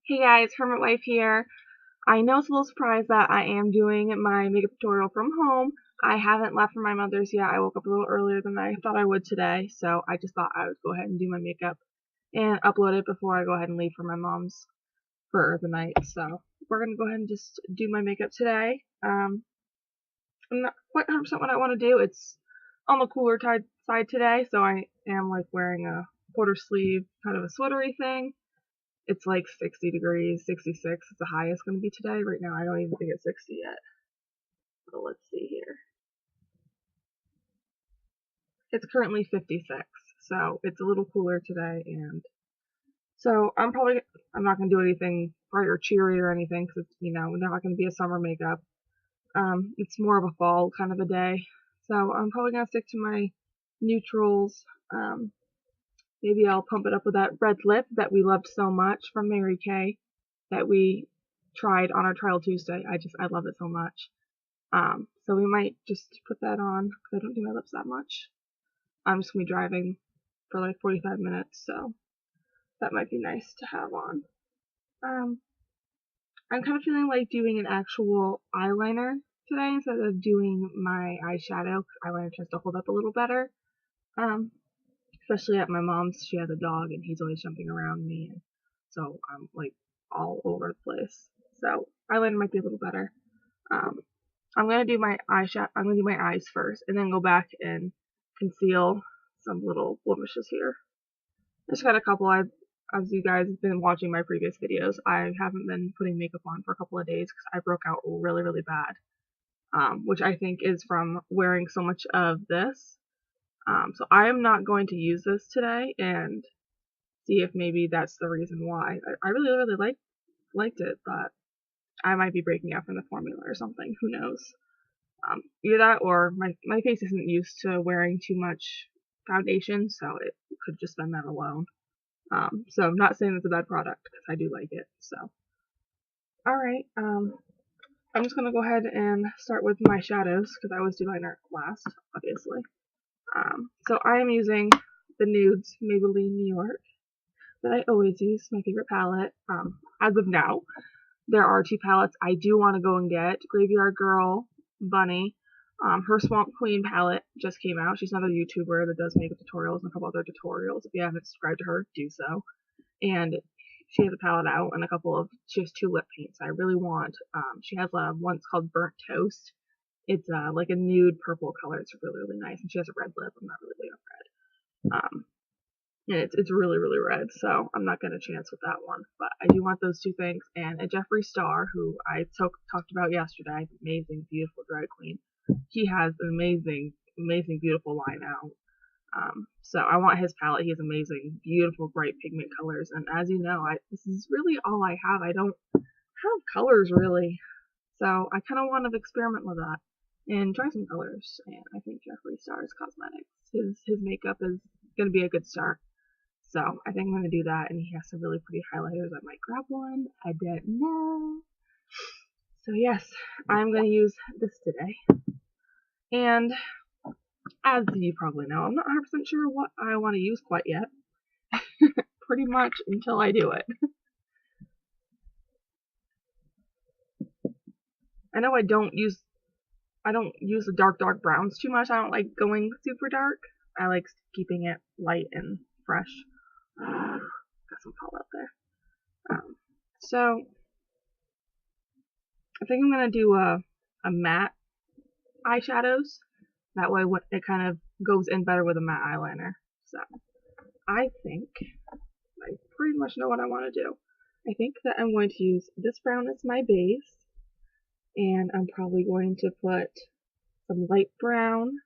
Hey guys, Hermit Wife here. I know it's a little surprise that I am doing my makeup tutorial from home. I haven't left for my mother's yet. I woke up a little earlier than I thought I would today, so I just thought I would go ahead and do my makeup and upload it before I go ahead and leave for my mom's for the night. So we're gonna go ahead and just do my makeup today. I'm not quite 100% what I want to do. It's on the cooler side today, so I am like wearing a quarter sleeve kind of a sweatery thing. It's like 60 degrees, 66 is the highest going to be today. Right now, I don't even think it's 60 yet. So let's see here. It's currently 56, so it's a little cooler today, and so I'm not going to do anything bright or cheery or anything because it's, not going to be a summer makeup. It's more of a fall kind of a day, so I'm probably going to stick to my neutrals. Maybe I'll pump it up with that red lip that we loved so much from Mary Kay that we tried on our trial Tuesday. I love it so much. So we might just put that on because I don't do my lips that much. I'm just gonna be driving for like 45 minutes, so that might be nice to have on. I'm kind of feeling like doing an actual eyeliner today instead of doing my eyeshadow. Eyeliner tends to hold up a little better. Especially at my mom's, she has a dog and he's always jumping around me, and so I'm like all over the place. So eyeliner might be a little better. I'm gonna do my eyeshadow. I'm gonna do my eyes first, and then go back and conceal some little blemishes here. I just got a couple. As you guys have been watching my previous videos, I haven't been putting makeup on for a couple of days because I broke out really, really bad, which I think is from wearing so much of this. So I am not going to use this today and see if maybe that's the reason why. I really, really liked it, but I might be breaking out from the formula or something. Who knows? Either that or my face isn't used to wearing too much foundation, so it could just been that alone. So I'm not saying it's a bad product because I do like it. So, alright, I'm just gonna go ahead and start with my shadows because I always do liner last, obviously. So I am using the Nudes Maybelline New York that I always use, my favorite palette. As of now, there are two palettes I do want to go and get. Graveyard Girl Bunny. Her Swamp Queen palette just came out. She's another YouTuber that does makeup tutorials and a couple other tutorials. If you haven't subscribed to her, do so. And she has a palette out and she has two lip paints I really want. She has one that's called Burnt Toast. It's like a nude purple color. It's really, really nice. And she has a red lip. I'm not really big on red. And it's really, really red, so I'm not going to chance with that one. But I do want those two things. And a Jeffree Star, who I talked about yesterday, amazing, beautiful drag queen. He has an amazing, amazing, beautiful line out. So I want his palette. He has amazing, beautiful, bright pigment colors. And as you know, this is really all I have. I don't have colors really, so I kind of want to experiment with that and try some colors. And I think Jeffree Star's cosmetics, his makeup is going to be a good start. So I think I'm going to do that, and he has some really pretty highlighters. I might grab one. I don't know. So yes, I'm going to use this today. And as you probably know, I'm not 100% sure what I want to use quite yet. Pretty much until I do it. I know I don't use the dark browns too much. I don't like going super dark. I like keeping it light and fresh. Got some fall up there. So I think I'm gonna do a matte eyeshadows. That way, it kind of goes in better with a matte eyeliner. So I think I pretty much know what I want to do. I think that I'm going to use this brown as my base, and I'm probably going to put some light brown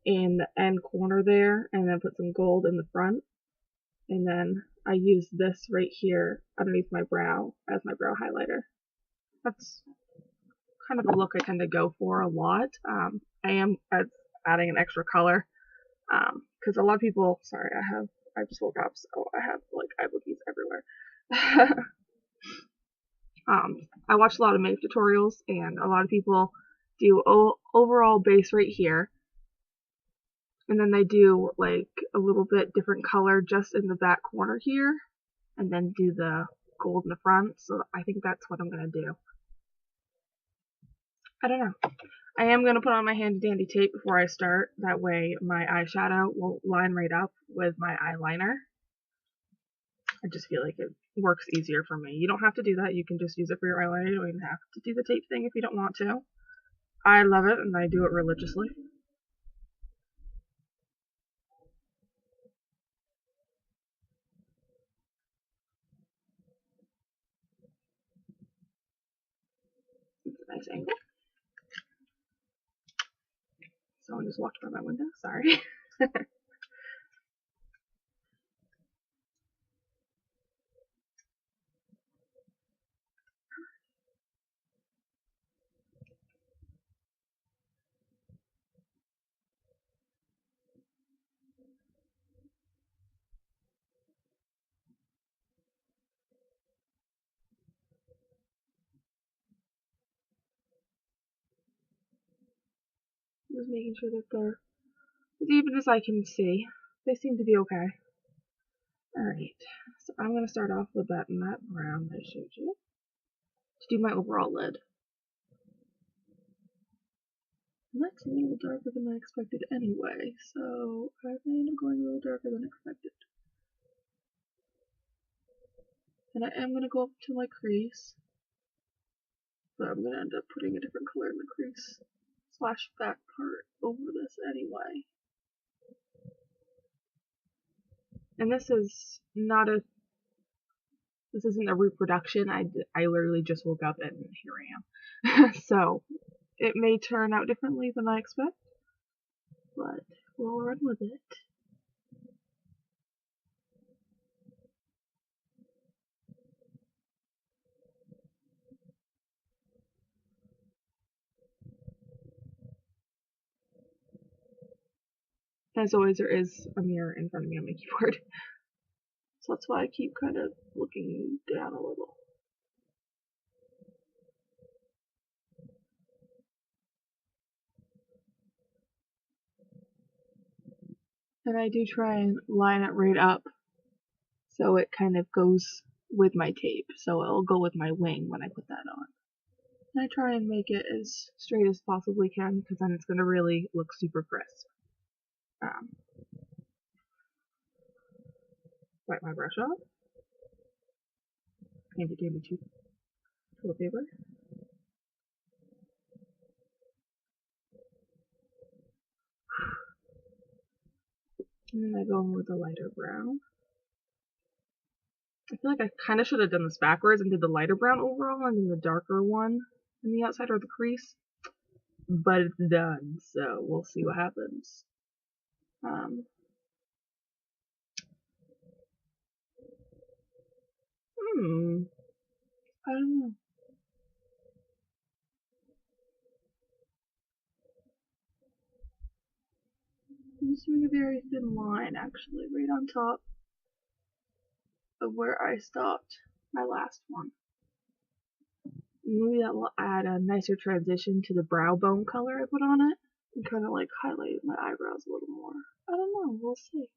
in the end corner there, and then put some gold in the front. And then I use this right here underneath my brow as my brow highlighter. That's kind of a look I tend to go for a lot. I am adding an extra color because a lot of people, sorry, I just woke up, so I have like eye boogies everywhere. I watch a lot of makeup tutorials, and a lot of people do overall base right here, and then they do like a little bit different color just in the back corner here, and then do the gold in the front, so I think that's what I'm going to do. I don't know. I am going to put on my handy dandy tape before I start, that way my eyeshadow won't line right up with my eyeliner. I just feel like it works easier for me. You don't have to do that, you can just use it for your eyeliner, you don't even have to do the tape thing if you don't want to. I love it and I do it religiously. It's a nice angle. Someone just walked by my window, sorry. Just making sure that they're as even as I can see. They seem to be okay. Alright, so I'm going to start off with that matte brown that I showed you to do my overall lid. And that's a little darker than I expected anyway, so I may end up going a little darker than expected. And I am going to go up to my crease, but I'm going to end up putting a different color in the crease slash back part over this anyway. And this is not a, this isn't a reproduction, I literally just woke up and here I am. So, it may turn out differently than I expect, but we'll run with it. As always, there is a mirror in front of me on my keyboard, so that's why I keep kind of looking down a little. And I do try and line it right up so it kind of goes with my tape, so it'll go with my wing when I put that on. And I try and make it as straight as possibly can, because then it's going to really look super crisp. Wipe my brush off. Handy dandy toilet paper. And then I go in with a lighter brown. I feel like I kind of should have done this backwards and did the lighter brown overall and then the darker one in the outside or the crease. But it's done, so we'll see what happens. I don't know. I'm just doing a very thin line actually, right on top of where I stopped my last one. Maybe that will add a nicer transition to the brow bone color I put on it and kind of like highlight my eyebrows a little more. I don't know, we'll see.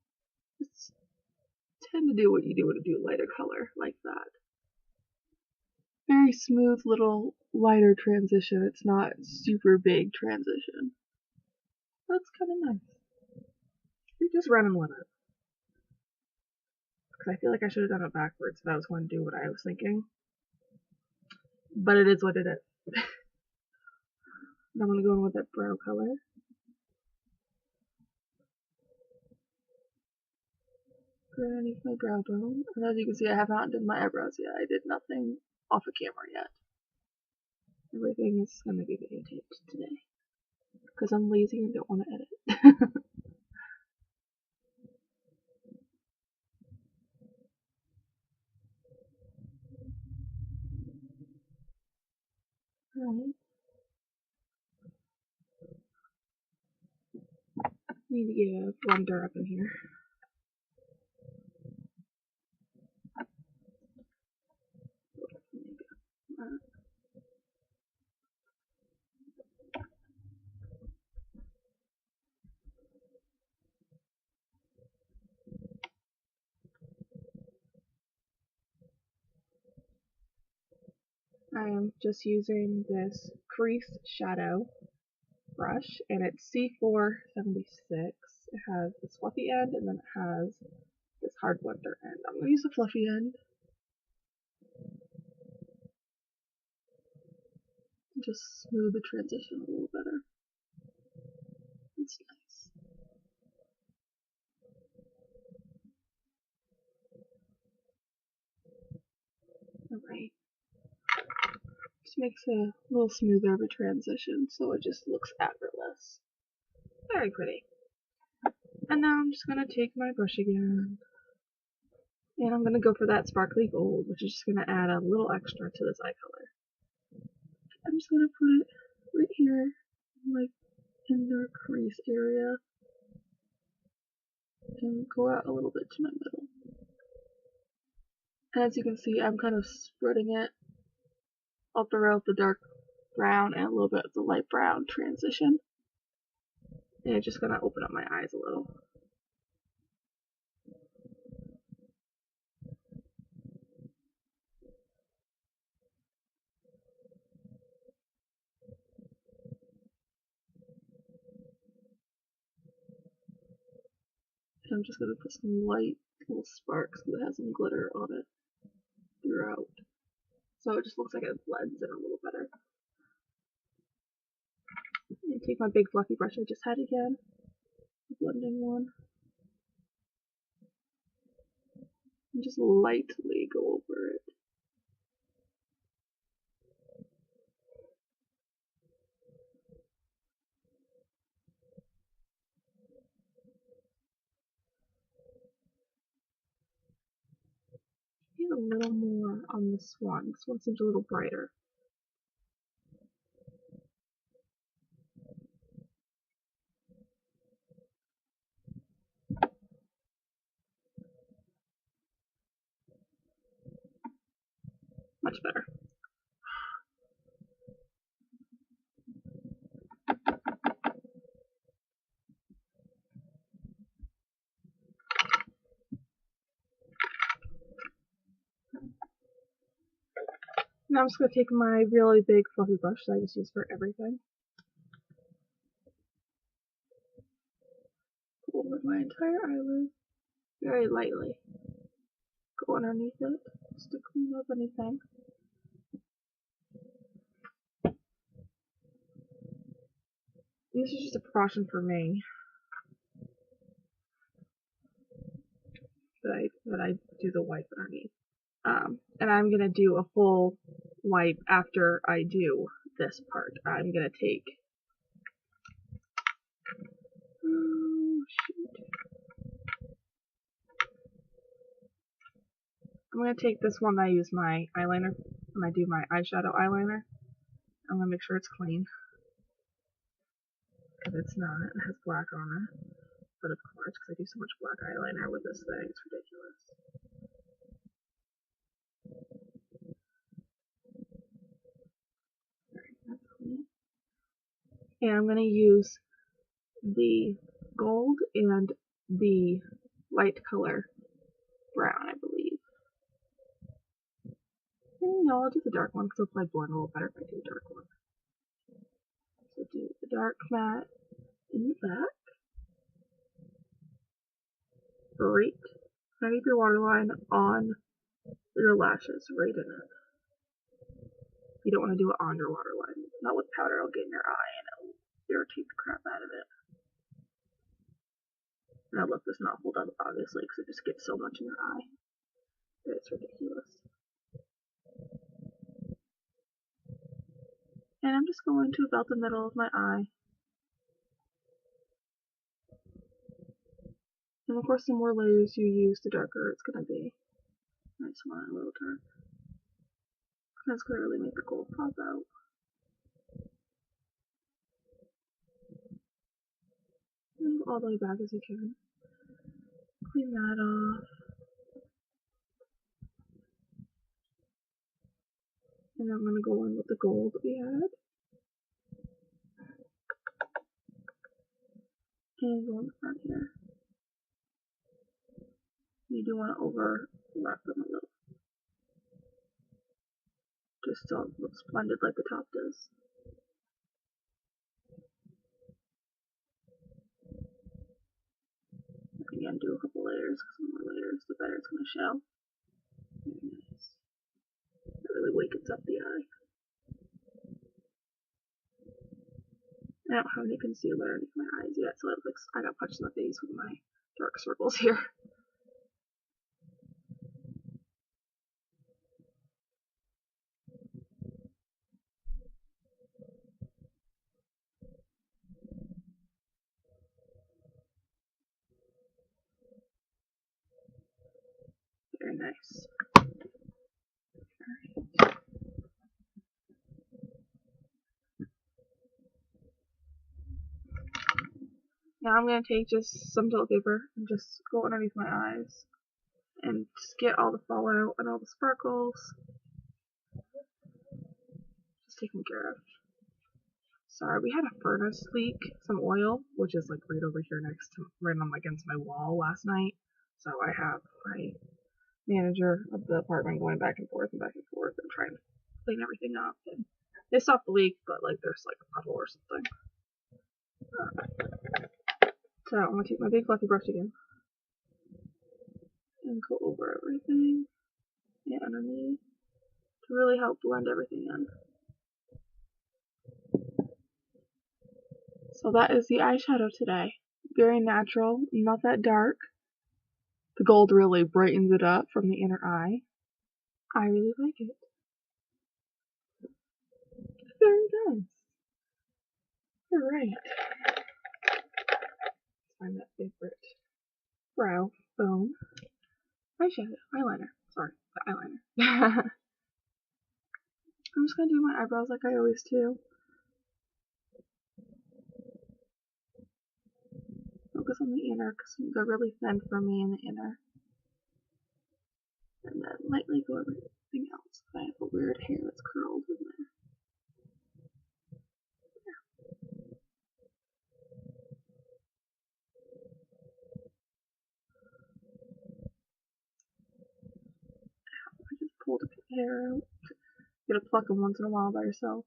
It's tend to do what you do when you do lighter color like that. Very smooth little lighter transition. It's not super big transition. That's kind of nice. You're just running with it. Because I feel like I should have done it backwards if I was going to do what I was thinking. But it is what it is. I'm going to go in with that brow color. Underneath my brow bone. And as you can see, I have not done my eyebrows yet. I did nothing off of camera yet. Everything is going to be videotaped today. Because I'm lazy and don't want to edit. Alright. Need to get a blender up in here. I am just using this Crease Shadow brush, and it's C476. It has this fluffy end, and then it has this hard blender end. I'm going to use the fluffy end. Just smooth the transition a little better. It's nice. Alright. Just makes a little smoother of a transition, so it just looks effortless. Very pretty. And now I'm just going to take my brush again, and I'm going to go for that sparkly gold, which is just going to add a little extra to this eye color. I'm just going to put it right here, like in the crease area, and go out a little bit to my middle. And as you can see, I'm kind of spreading it all throughout the dark brown and a little bit of the light brown transition. And it's just going to open up my eyes a little. And I'm just going to put some light little sparks because it has some glitter on it throughout. So it just looks like it blends in a little better. And take my big fluffy brush I just had again, the blending one, and just lightly go over it. Get a little more on this one. This one seems a little brighter. Much better. Now I'm just going to take my really big fluffy brush that I just use for everything. Go over my entire eyelid very lightly. Go underneath it just to clean up anything. This is just a precaution for me that I do the wipe underneath. And I'm gonna do a full wipe after I do this part. I'm gonna take I'm gonna take this one that I use my eyeliner when I do my eyeshadow eyeliner. I'm gonna make sure it's clean. If it's not, it has black on it. But of course, because I do so much black eyeliner with this thing, it's ridiculous. Alright, that's clean. And I'm gonna use the gold and the light color brown, I believe. And no, I'll do the dark one because it'll probably blend a little better if I do a dark one. So do the dark matte in the back. Right underneath your waterline on your lashes, right in it. You don't want to do it on your waterline. Not with powder, it'll get in your eye and it'll irritate the crap out of it. And I love this not hold up, obviously, because it just gets so much in your eye. It's ridiculous. And I'm just going to about the middle of my eye. And of course, the more layers you use, the darker it's going to be. Nice one, a little dark. That's going to really make the gold pop out. And go all the way back as you can. Clean that off. And I'm going to go in with the gold that we had. And go in the front here. You do want to overlap them a little. just don't look splendid like the top does. Again, do a couple layers, because the more layers, the better it's going to show. Very nice. It really wakens up the eye. I don't have any concealer underneath my eyes yet, so it looks I got punched in the face with my dark circles here. Very nice. Alright. Now I'm going to take just some toilet paper and just go underneath my eyes and just get all the fallout and all the sparkles just taken care of. Sorry, we had a furnace leak, some oil, which is like right over here next to, right on against my wall last night. So I have my manager of the apartment going back and forth and trying to clean everything up. And they stopped the leak, but like there's like a puddle or something. So I'm gonna take my big fluffy brush again and go over everything and underneath to really help blend everything in. So that is the eyeshadow today. Very natural, not that dark. The gold really brightens it up from the inner eye. I really like it. Very nice. Alright. Find that favorite brow bone. Eyeshadow. Eyeliner. Sorry, the eyeliner. I'm just gonna do my eyebrows like I always do. Focus on the inner because they're really thin for me in the inner. And then lightly go over everything else. I have a weird hair that's curled in there. I just pulled a hair out. You gotta pluck them once in a while by yourself.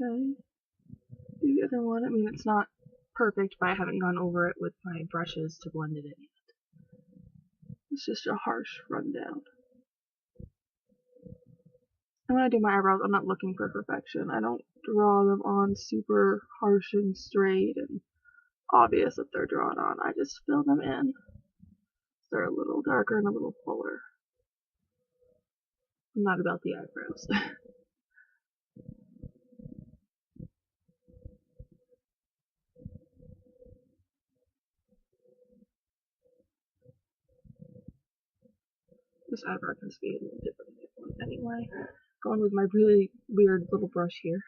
Okay. Do the other one. I mean, it's not perfect, but I haven't gone over it with my brushes to blend it in yet. It's just a harsh rundown. And when I do my eyebrows, I'm not looking for perfection. I don't draw them on super harsh and straight and obvious that they're drawn on. I just fill them in. They're a little darker and a little fuller. I'm not about the eyebrows. This eyebrow can be a little different anyway. Going with my really weird little brush here.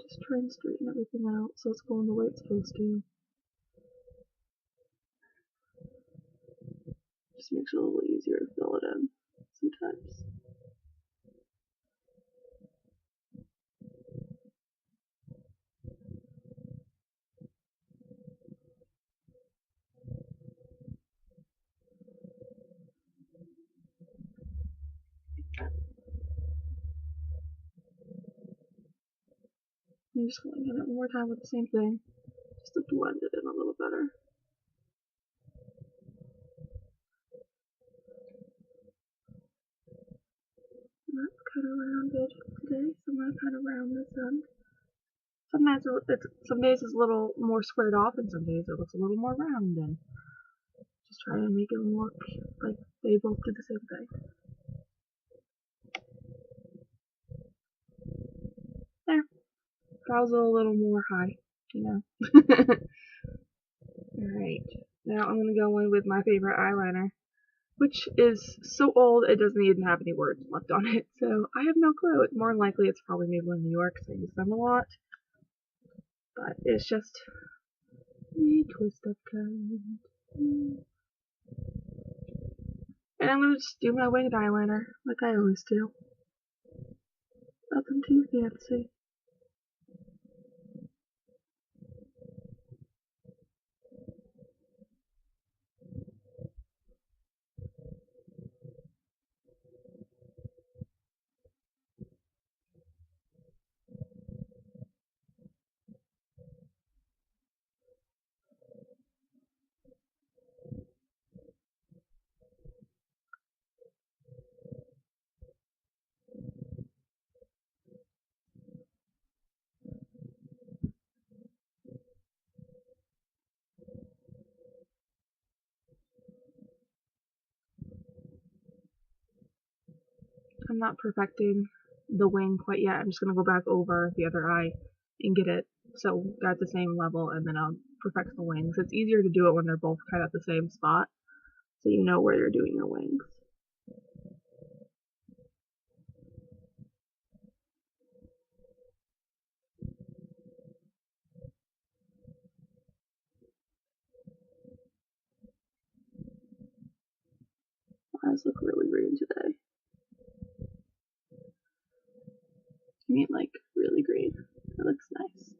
Just try and straighten everything out so it's going the way it's supposed to. Just makes it a little easier to fill it in sometimes. I'm just going in it one more time with the same thing, just to blend it in a little better. And that's kind of rounded today, so I'm going to kind of round this end. Some days it's a little more squared off, and some days it looks a little more round, and just try to make it look like they both did the same thing. There. Brows a little more high, you know. Alright. Now I'm going to go in with my favorite eyeliner. which is so old it doesn't even have any words left on it, so I have no clue. More than likely it's probably Maybelline New York because I use them a lot, but it's just the twist up kind. And I'm gonna just do my winged eyeliner like I always do. Nothing too fancy. I'm not perfecting the wing quite yet. I'm just gonna go back over the other eye and get it so they're at the same level, and then I'll perfect the wings. It's easier to do it when they're both kind of at the same spot, so you know where you're doing your wings. My eyes look really green today. I mean, like, really green. It looks nice.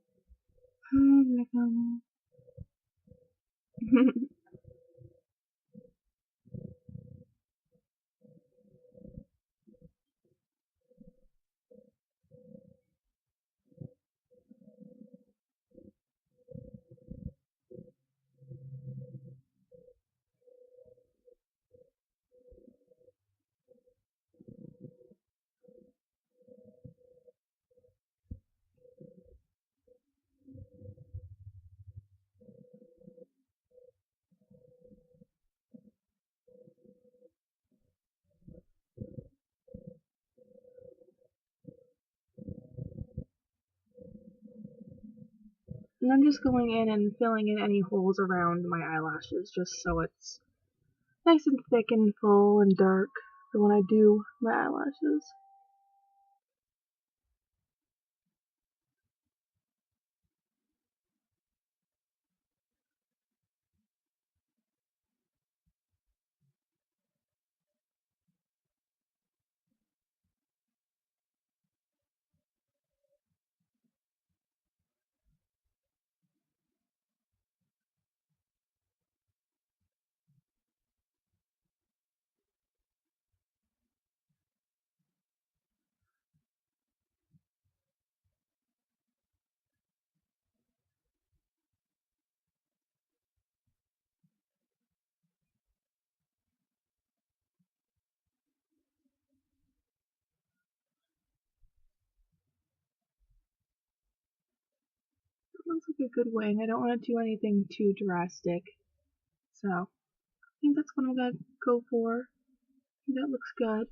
And I'm just going in and filling in any holes around my eyelashes just so it's nice and thick and full and dark for when I do my eyelashes. It looks like a good wing. I don't want to do anything too drastic, so I think that's what I'm gonna go for. That looks good.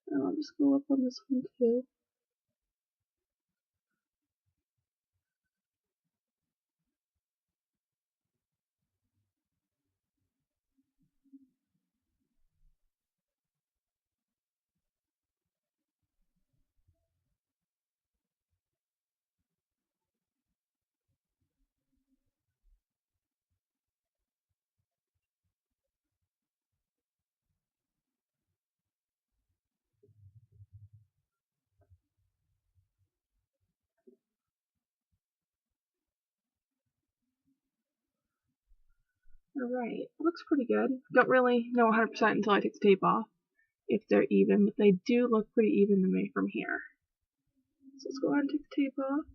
And I'll just go up on this one too. Alright, looks pretty good. Don't really know 100% until I take the tape off if they're even, but they do look pretty even to me from here. So let's go ahead and take the tape off.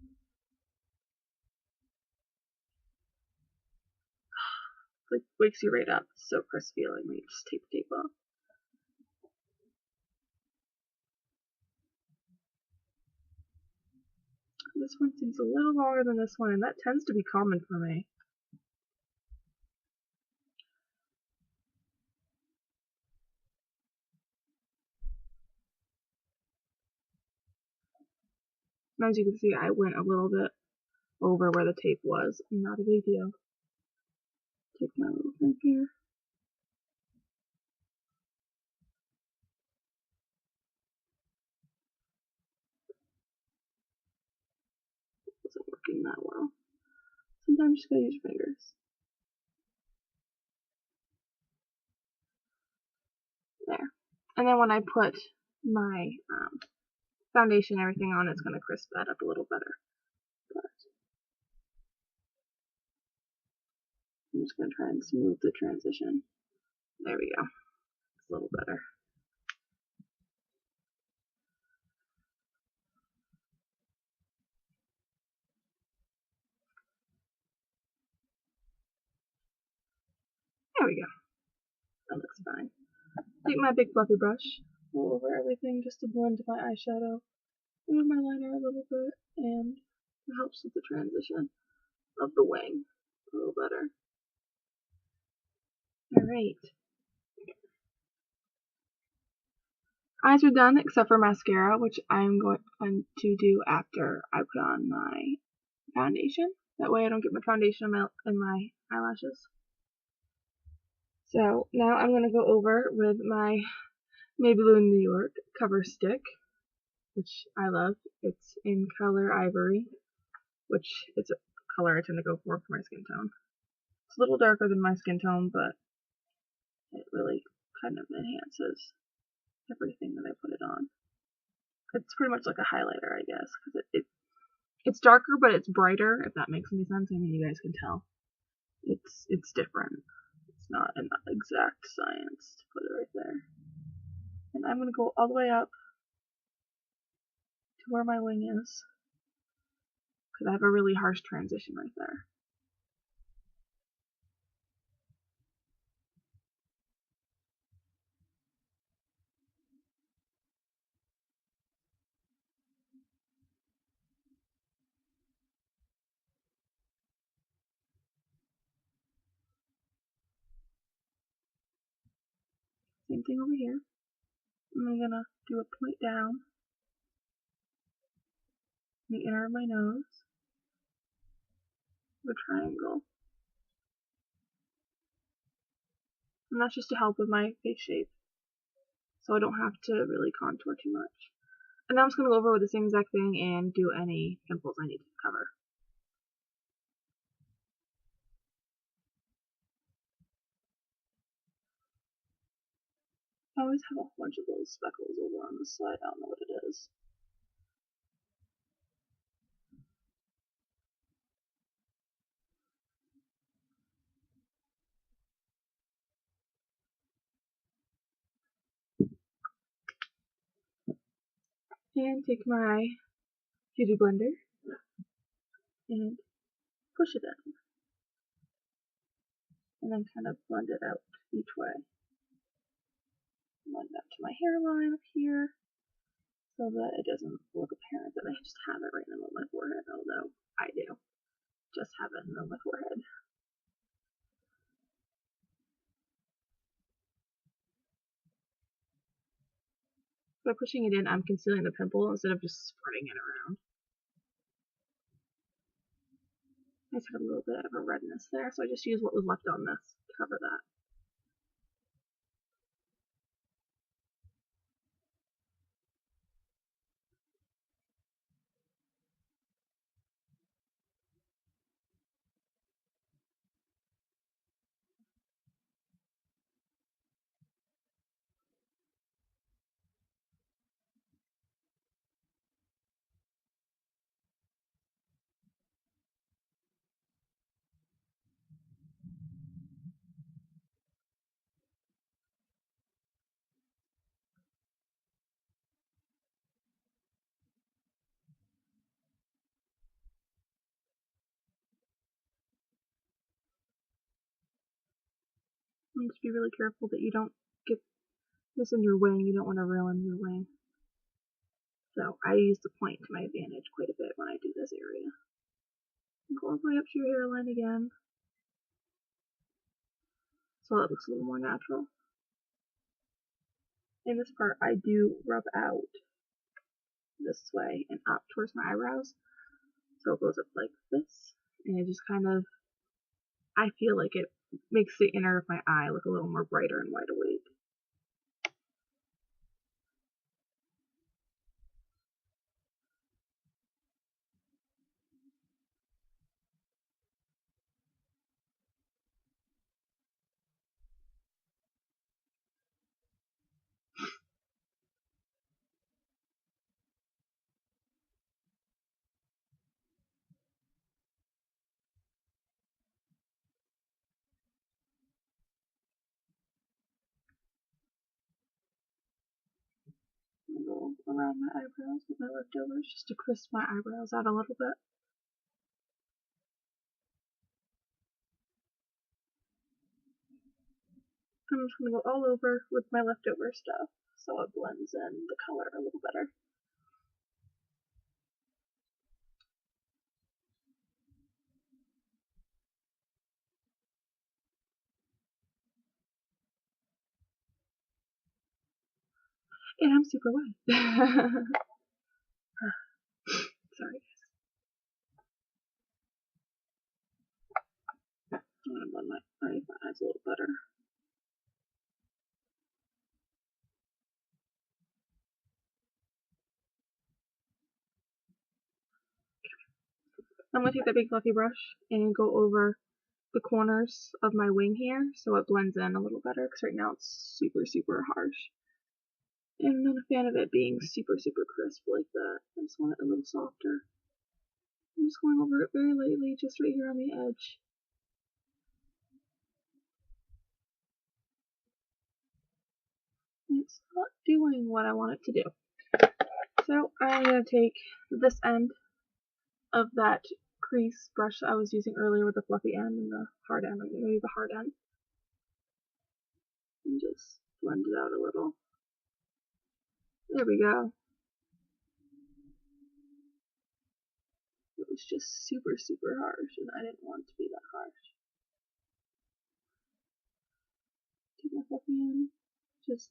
Like, wakes you right up. It's so crisp feeling when you just take the tape off. This one seems a little longer than this one, and that tends to be common for me. And as you can see, I went a little bit over where the tape was. Not a big deal. Take my little finger. working that well. Sometimes you just gotta use your fingers. There. And then when I put my foundation and everything on, it's gonna crisp that up a little better. But I'm just gonna try and smooth the transition. There we go. It's a little better. There we go. That looks fine. Take my big fluffy brush, go over everything just to blend my eyeshadow, move my liner a little bit, and it helps with the transition of the wing a little better. Alright. Eyes are done except for mascara, which I'm going to do after I put on my foundation. That way I don't get my foundation in my eyelashes. So now I'm going to go over with my Maybelline New York Cover Stick, which I love. It's in color Ivory, which it's a color I tend to go for my skin tone. It's a little darker than my skin tone, but it really kind of enhances everything that I put it on. It's pretty much like a highlighter, I guess, because it's darker, but it's brighter, if that makes any sense. I mean, you guys can tell. It's different. It's not an exact science to put it right there. And I'm going to go all the way up to where my wing is, because I have a really harsh transition right there. Same thing over here. And I'm going to do a point down in the inner of my nose, with a triangle. And that's just to help with my face shape, so I don't have to really contour too much. And now I'm just going to go over with the same exact thing and do any pimples I need to cover. I always have a bunch of little speckles over on the side. I don't know what it is. And take my beauty blender and push it in. And then kind of blend it out each way. Blend that to my hairline up here, so that it doesn't look apparent that I just have it right in the middle of my forehead, although I do just have it in the middle of my forehead. By pushing it in, I'm concealing the pimple instead of just spreading it around. I just had a little bit of a redness there, so I just used what was left on this to cover that. And just be really careful that you don't get this in your wing. You don't want to ruin your wing. So I use the point to my advantage quite a bit when I do this area. And go all the way up to your hairline again, so it looks a little more natural. In this part, I do rub out this way and up towards my eyebrows, so it goes up like this, and it just kind of, I feel like it makes the inner of my eye look a little more brighter and wide awake. go around my eyebrows with my leftovers just to crisp my eyebrows out a little bit. I'm just going to go all over with my leftover stuff so it blends in the color a little better. And I'm super wet. Sorry guys. I'm going to blend my eyes a little better. I'm going to take that big fluffy brush and go over the corners of my wing here so it blends in a little better because right now it's super harsh. And I'm not a fan of it being super crisp like that. I just want it a little softer. I'm just going over it very lightly, just right here on the edge. It's not doing what I want it to do. So I'm going to take this end of that crease brush that I was using earlier with the fluffy end and the hard end. I'm going to use the hard end and just blend it out a little. There we go. It was just super harsh and I didn't want it to be that harsh. Take my fluffy end, just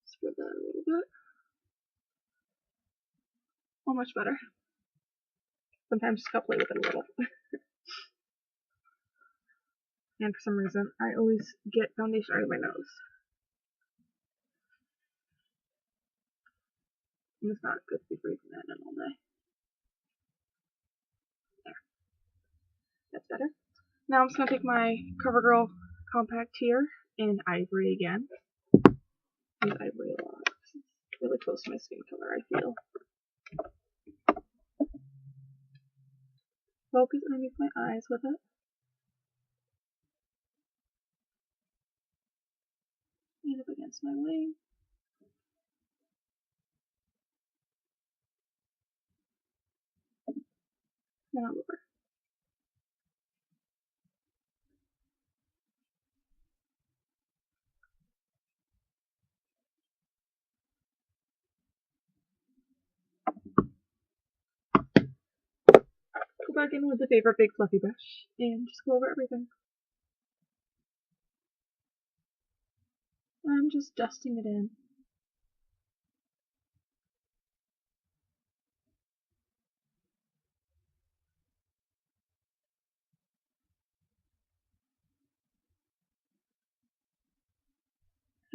spread that a little bit. Oh, much better. Sometimes just gotta play with it a little. And for some reason, I always get foundation out of my nose. And it's not good to be breathing that in all day. There. That's better. Now I'm just gonna take my CoverGirl compact here in ivory again. I use ivory a lot. It's really close to my skin color, I feel. Focus underneath my eyes with it. And up against my wing. Then all over. Go back in with the favorite big fluffy brush and just go over everything. I'm just dusting it in.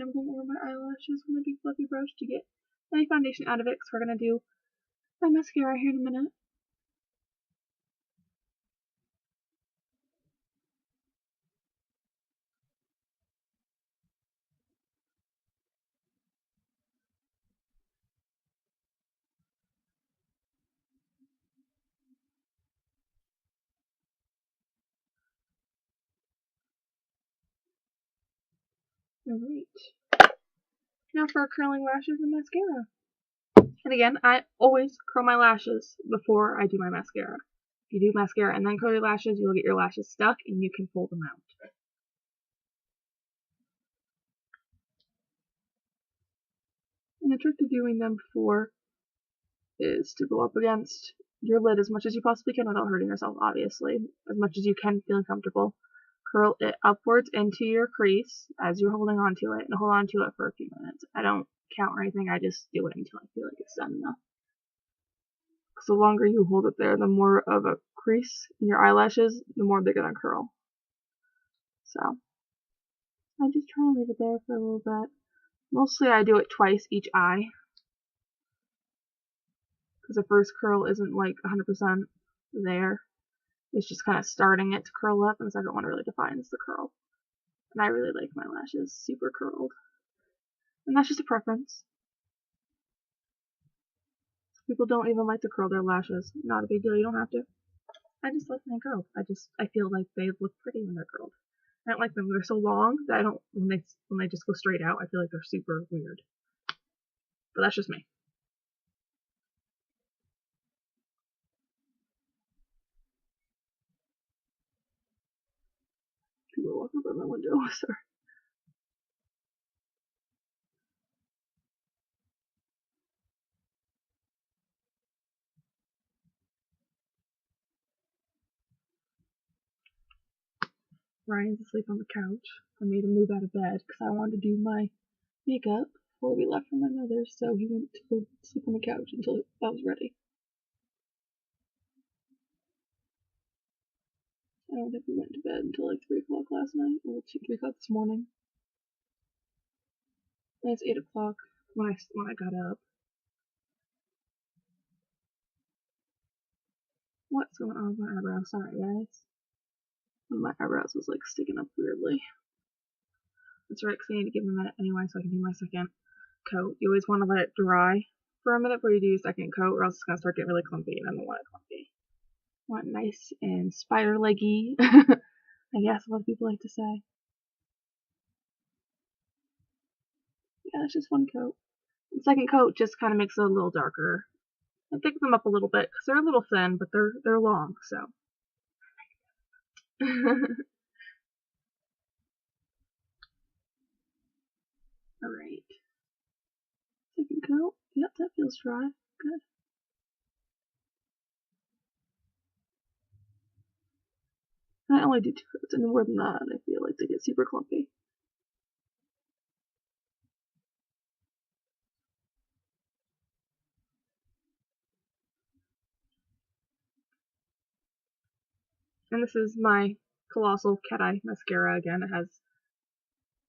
I'm going over my eyelashes with my big fluffy brush to get any foundation out of it because we're going to do my mascara here in a minute. Alright. Now for our curling lashes and mascara. And again, I always curl my lashes before I do my mascara. If you do mascara and then curl your lashes, you'll get your lashes stuck and you can pull them out. And the trick to doing them before is to go up against your lid as much as you possibly can without hurting yourself, obviously. As much as you can, feeling comfortable. Curl it upwards into your crease as you're holding onto it, and hold on to it for a few minutes. I don't count or anything, I just do it until I feel like it's done enough. Because the longer you hold it there, the more of a crease in your eyelashes, the more they're gonna curl. So, I just try and leave it there for a little bit. Mostly I do it twice each eye. Because the first curl isn't like 100% there. It's just kind of starting it to curl up, and the second one really defines the curl. And I really like my lashes super curled. And that's just a preference. People don't even like to curl their lashes. Not a big deal, you don't have to. I just like mine curled. I feel like they look pretty when they're curled. I don't like them. They're so long that I don't, when they just go straight out, I feel like they're super weird. but that's just me. People are walking by my window. Sorry. Ryan's asleep on the couch. I made him move out of bed because I wanted to do my makeup before we left for my mother's, so he went to go sleep on the couch until I was ready. I don't think we went to bed until like 3 o'clock last night, or 3 o'clock this morning. And it's 8 o'clock when I got up. What's going on with my eyebrows? Sorry, guys. My eyebrows was like sticking up weirdly. That's right, because I need to give them a minute anyway so I can do my second coat. You always want to let it dry for a minute before you do your second coat, or else it's going to start getting really clumpy, and I don't want it clumpy. I want nice and spider leggy, I guess a lot of people like to say. Yeah, that's just one coat. The second coat just kind of makes it a little darker. I thicken them up a little bit because they're a little thin, but they're long, so. Alright. Second coat. Yep, that feels dry. Good. I only do 2 coats. Any more than that, I feel like they get super clumpy. And this is my Colossal Cat Eye Mascara again. It has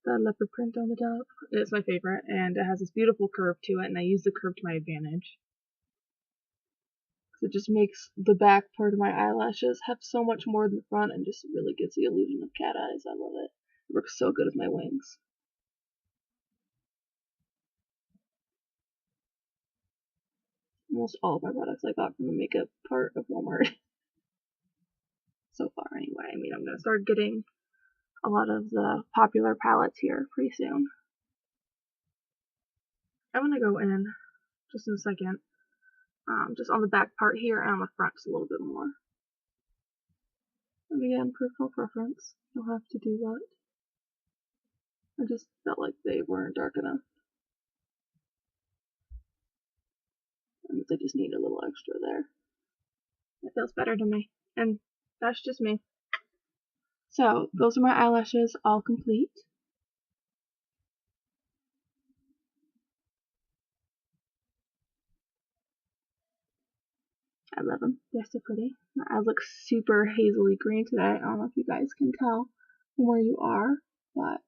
the leopard print on the top. It's my favorite, and it has this beautiful curve to it, and I use the curve to my advantage. It just makes the back part of my eyelashes have so much more than the front and just really gives the illusion of cat eyes. I love it. It works so good with my wings. Almost all of my products I got from the makeup part of Walmart. So far, anyway. I mean, I'm going to start getting a lot of the popular palettes here pretty soon. I'm going to go in just in a second. Just on the back part here and on the front just a little bit more. And again, personal preference. You'll have to do that. I just felt like they weren't dark enough. And they just need a little extra there. It feels better to me. And that's just me. So, those are my eyelashes all complete. I love them. They're so pretty. My eyes look super hazily green today. I don't know if you guys can tell from where you are, but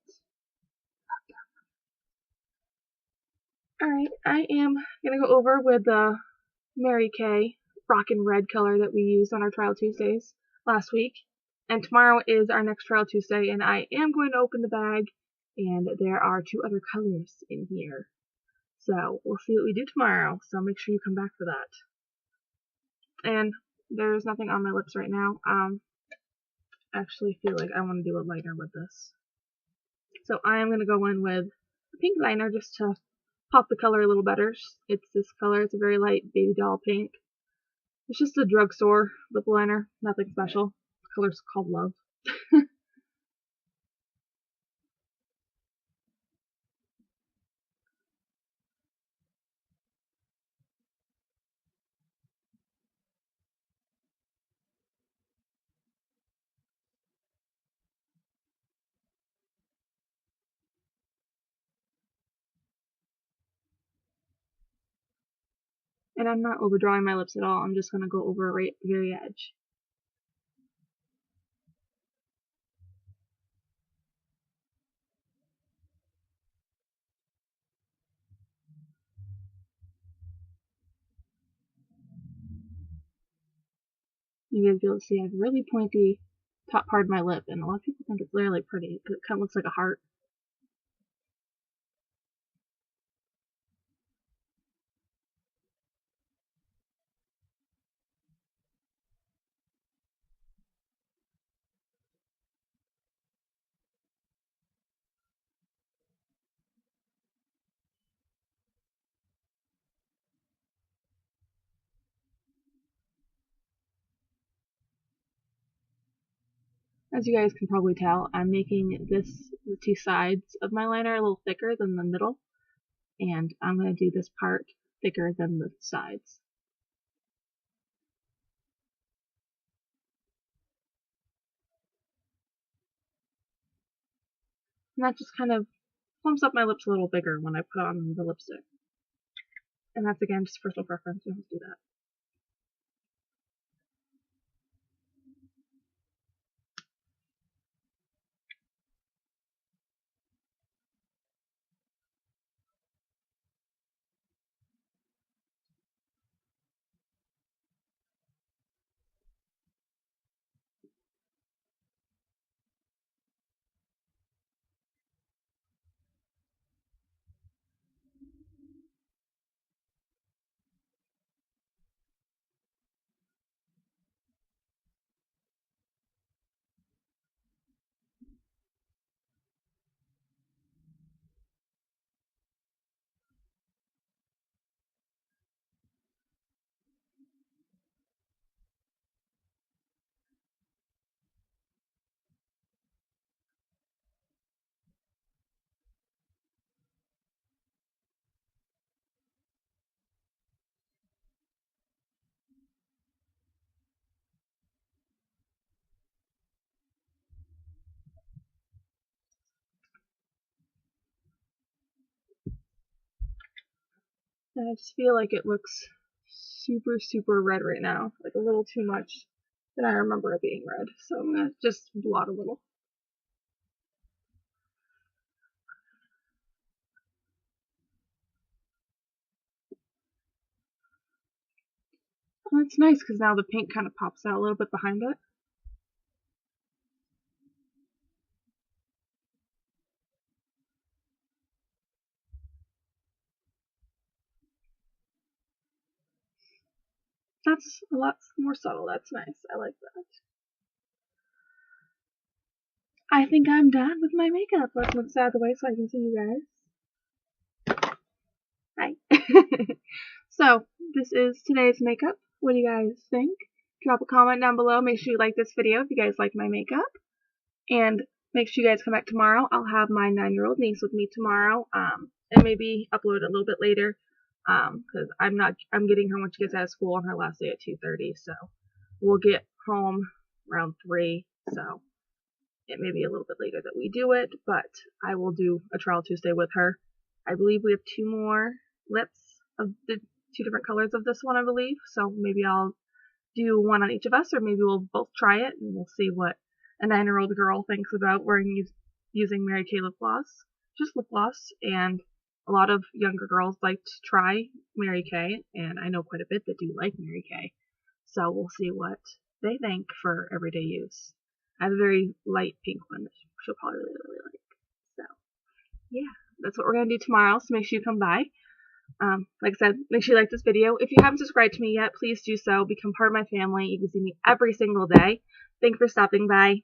alright, I am gonna go over with the Mary Kay Rockin' Red color that we used on our Trial Tuesdays last week. And tomorrow is our next Trial Tuesday, and I am going to open the bag, and there are 2 other colors in here. So, we'll see what we do tomorrow, so make sure you come back for that. And there's nothing on my lips right now. I actually feel like I want to do a liner with this. So I am going to go in with a pink liner just to pop the color a little better. It's this color. It's a very light baby doll pink. It's just a drugstore lip liner. Nothing special. The color's called Love. And I'm not overdrawing my lips at all. I'm just going to go over right at the very edge. You guys be able to see I have a really pointy top part of my lip, and a lot of people think it's really pretty because it kind of looks like a heart. As you guys can probably tell, I'm making the two sides of my liner a little thicker than the middle, and I'm going to do this part thicker than the sides. And that just kind of plumps up my lips a little bigger when I put on the lipstick. And that's, again, just personal preference. You don't have to do that. And I just feel like it looks super, super red right now. Like a little too much than I remember it being red. So I'm going to just blot a little. Well, it's nice because now the pink kind of pops out a little bit behind it. That's a lot more subtle. That's nice. I like that. I think I'm done with my makeup. Let's move this out of the way so I can see you guys. Hi. So, this is today's makeup. What do you guys think? Drop a comment down below. Make sure you like this video if you guys like my makeup. And make sure you guys come back tomorrow. I'll have my 9-year-old niece with me tomorrow. And maybe upload a little bit later. Because I'm getting her when she gets out of school on her last day at 2:30. So, we'll get home around 3. So, it may be a little bit later that we do it, but I will do a trial Tuesday with her. I believe we have 2 more lips of the 2 different colors of this one, I believe. So maybe I'll do one on each of us, or maybe we'll both try it, and we'll see what a 9-year-old girl thinks about using Mary Kay lip gloss. Just lip gloss, and a lot of younger girls like to try Mary Kay, and I know quite a bit that do like Mary Kay. So we'll see what they think for everyday use. I have a very light pink one that she'll probably really, really like. So, yeah, that's what we're going to do tomorrow, so make sure you come by. Like I said, make sure you like this video. If you haven't subscribed to me yet, please do so. Become part of my family. You can see me every single day. Thanks for stopping by.